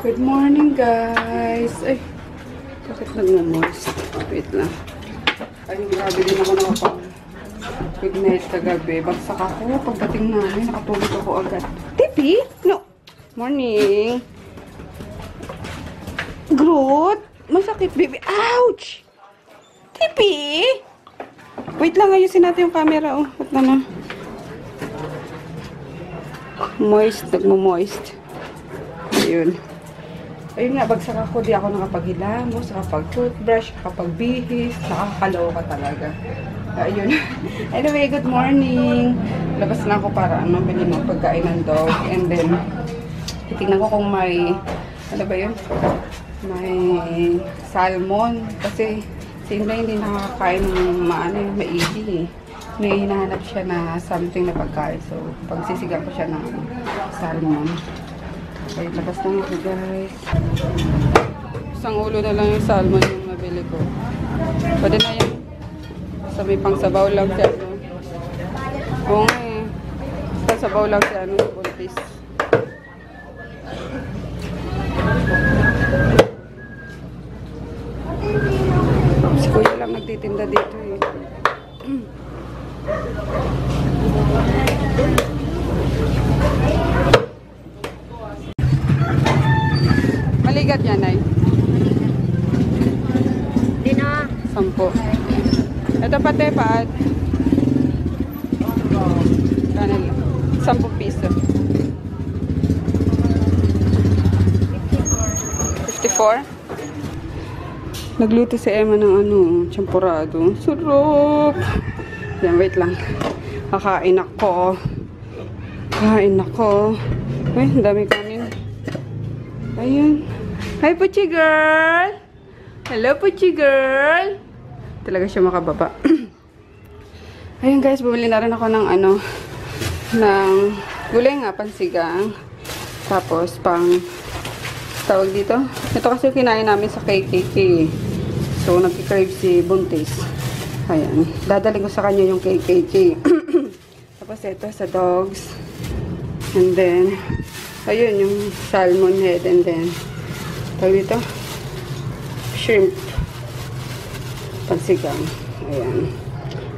Good morning, guys. Ay, bakit nagmamoist? Wait lang. Ay, grabe din ako nakapag-good night kagabi. Bagsak ako. Pagdating namin, nakatulog ako agad. Tipi? No. Morning. Groot? Masakit, baby. Ouch! Tipi? Wait lang, ayusin natin yung camera. Oh, ba't na? Moist. Nagmo-moist. Ayun. Ayun nga, bagsak ako, di ako nakapaghilamos, nakapag-toothbrush, nakapagbihis, nakakaloka talaga. Ayun. Anyway, good morning. Labas na ako para bili ng pagkain ng dog. And then, titignan ko kung may, ano ba yun? May salmon. Kasi, si Inday hindi nakakain ng maigi eh. May hinahanap siya na something na pagkain. So, pagsisigan ko siya ng salmon. Okay, labas na ito, guys. Isang ulo na lang yung salmon yung nabili ko. Pwede na yan. Basta may pang sabaw lang siya. No? Oo nga eh. Basta sabaw lang siya. Ano, buntis. Si Kuya lang nagtitinda dito eh. Maligat yan, Nay? Hindi na. 10. Ito pati, paat. Kanan lang. 10 piso. 54? Nagluto si Emma ng champurado. Sarap! Yan, wait lang. Kakain ako. Kain ako. Uy, ang dami kanin. Ayun. Hi, Puchi girl! Hello, Puchi girl! Talaga siya makababa. Ayun, guys. Bumili na rin ako ng ng gulay nga, pansigang. Tapos, tawag dito. Ito kasi kinain namin sa KKK. So, nagkikrave si Buntis. Ayan. Dadaling ko sa kanya yung KKK. Tapos, ito sa dogs. And then, ayun, yung salmon head. And then, tawag dito, shrimp. Pansigang. Ayan.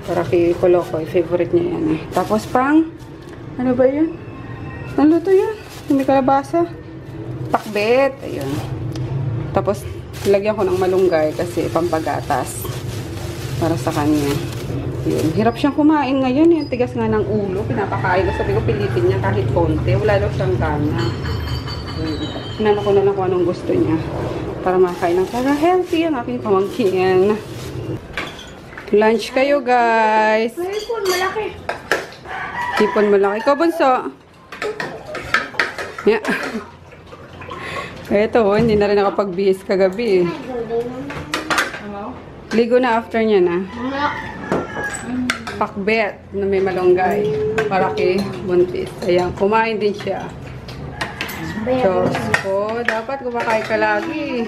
Para kay Kolokoy. Favorite niya yan eh. Tapos, ano ba yun? Ano to yun? Hindi kalabasa. Pakbet. Ayun. Tapos, lagyan ko ng malunggay kasi pampagatas. Para sa kanya. Ayun. Hirap siyang kumain ngayon eh. Tigas nga ng ulo. Pinapakain ko. Sabi ko, pilitin niya kahit konti. Wala daw siyang gana. Hinanap ko na lang kung anong gusto niya. Para makain ng para healthy ang aking pamangkin. Lunch kayo, guys. May ipon, malaki. Ipon malaki. Ikaw, bunso. Yeah. Ito, hindi na rin nakapagbihis kagabi eh. Ligo na after niya na. Pakbet na may malunggay. Para kay Buntis. Ayan, kumain din siya. Diyos ko, dapat kumakain ka lagi.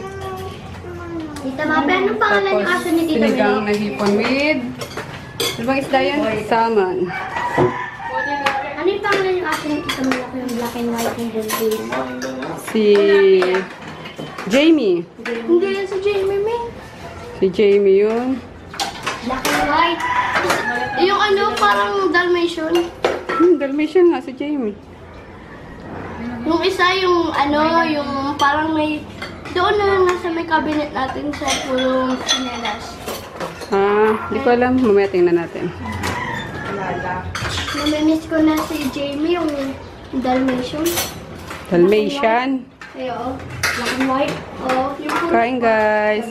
Tita Mape, anong pangalan yung aso ni Tita Mape? Sinigang na hipon with, ano bang isda yan? Salmon. Ano yung pangalan yung aso ni Tita Mape? Yung black and white yung building. Si Jamie. Hindi yan si Jamie, May. Si Jamie yun. Black and white. Yung parang Dalmatian. Dalmatian nga si Jamie. Yung isa yung yung parang may doon na nasa may cabinet natin sa pulong sinelas. Di ko alam. Mamaya tingnan natin. Namimiss ko na si Jamie, yung Dalmatian. Dalmatian. Ay, oo. Black and white. Oo. Kain, guys.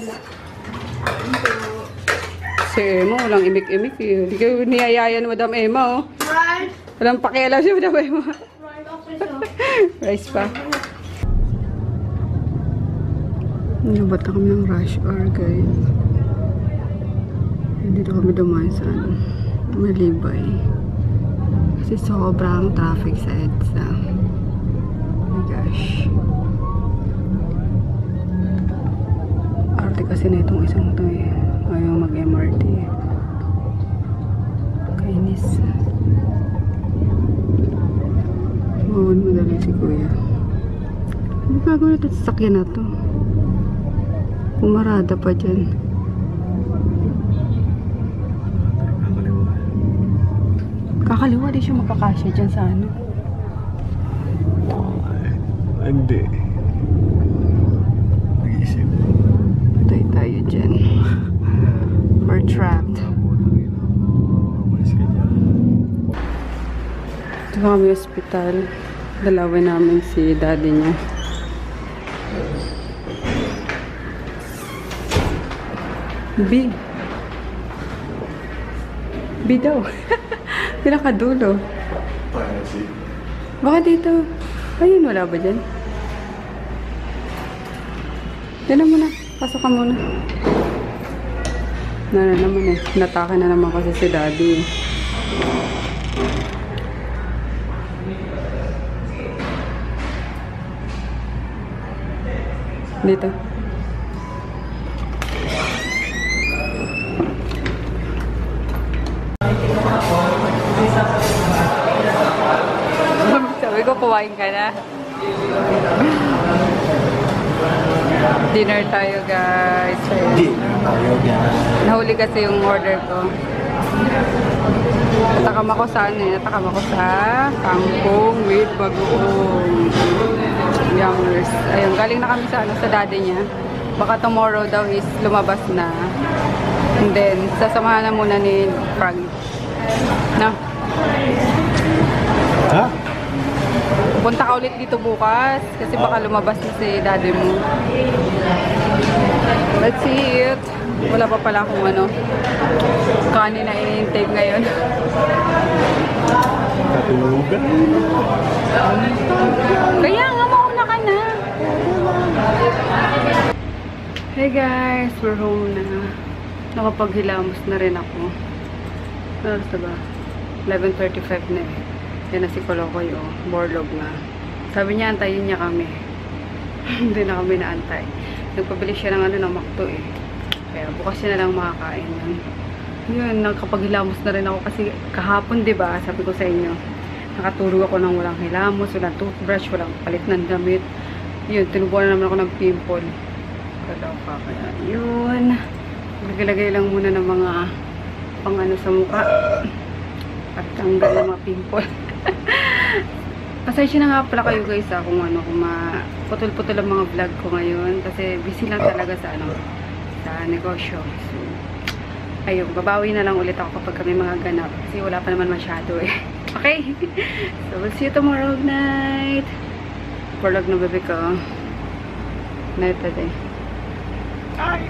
Si Emma, walang imik-imik eh. Hindi kayo niyayaya ni Madam Emma, oh. Right. Walang pakialam si Madam Emma. Right, okay, so. Rice pa. Nabat na kami ng rush hour, guys. Dito kami dumaan sa Malibay. Kasi sobrang traffic sa EDSA. Oh my gosh. Arte kasi na itong isang to eh. Ayaw mag-MRT eh. Kainis. Mawan mo dali si Kuya. Gagawin natin sa sasakyan na to. Pumarada pa dyan. Kakaliwa di siya makakasya dyan sa ano. Hindi. Nag-iisip. Patay tayo dyan. We're trapped. Ito kami hospital. Dalawin namin si daddy niya. B. B daw. Pinakadulo. Baka dito. Ayun, wala ba dyan? Diyan na muna. Pasok ka muna. Na naman eh. Natake na naman kasi si daddy. Dito. Sabi ko, kumain ka na. Dinner tayo, guys. Dinner tayo, guys. Nahuli kasi yung order ko. Natakam ako sa ano eh. Natakam ako sa kangkong with bagoong. Yummers. Ayun, galing na kami sa ano, sa daddy niya. Baka tomorrow daw is lumabas na. And then, sasamahan na muna ni Frank. No? Ha? Punta ka ulit dito bukas kasi baka lumabas na si daddy mo. Let's see it. Wala pa pala akong ano, kanin na in-intake ngayon. Katulugan. Kaya nga, mauna ka na. Hey guys, we're home na. Nakapaghilamos na rin ako. Ano ba? 11:35 na eh. Yan na si Kolokoy, oh. Borlog na. Sabi niya, antayin niya kami. Hindi na kami naantay. Nagpabili siya ng ano, ng makto eh. Kaya bukas siya na lang makakain yan. Yun, nakapaghilamos na rin ako kasi kahapon, diba? Sabi ko sa inyo, nakatulog ako ng walang hilamos, walang toothbrush, walang palit ng damit. Yun, tinubuan na naman ako ng pimple. Kaloka. Kaya yun. Lagay-lagay lang muna ng mga pang ano sa mukha. At tanggal ng mga pimple. Pasensya na nga pala kayo guys kung ano, kung putol-putol ang mga vlog ko ngayon kasi busy lang talaga sa ano, sa negosyo. So, ayun, babawi na lang ulit ako kapag kami mga ganap kasi wala pa naman masyado eh. Okay? So, we'll see you tomorrow night. Vlog na bebe ko. Night today. Ay!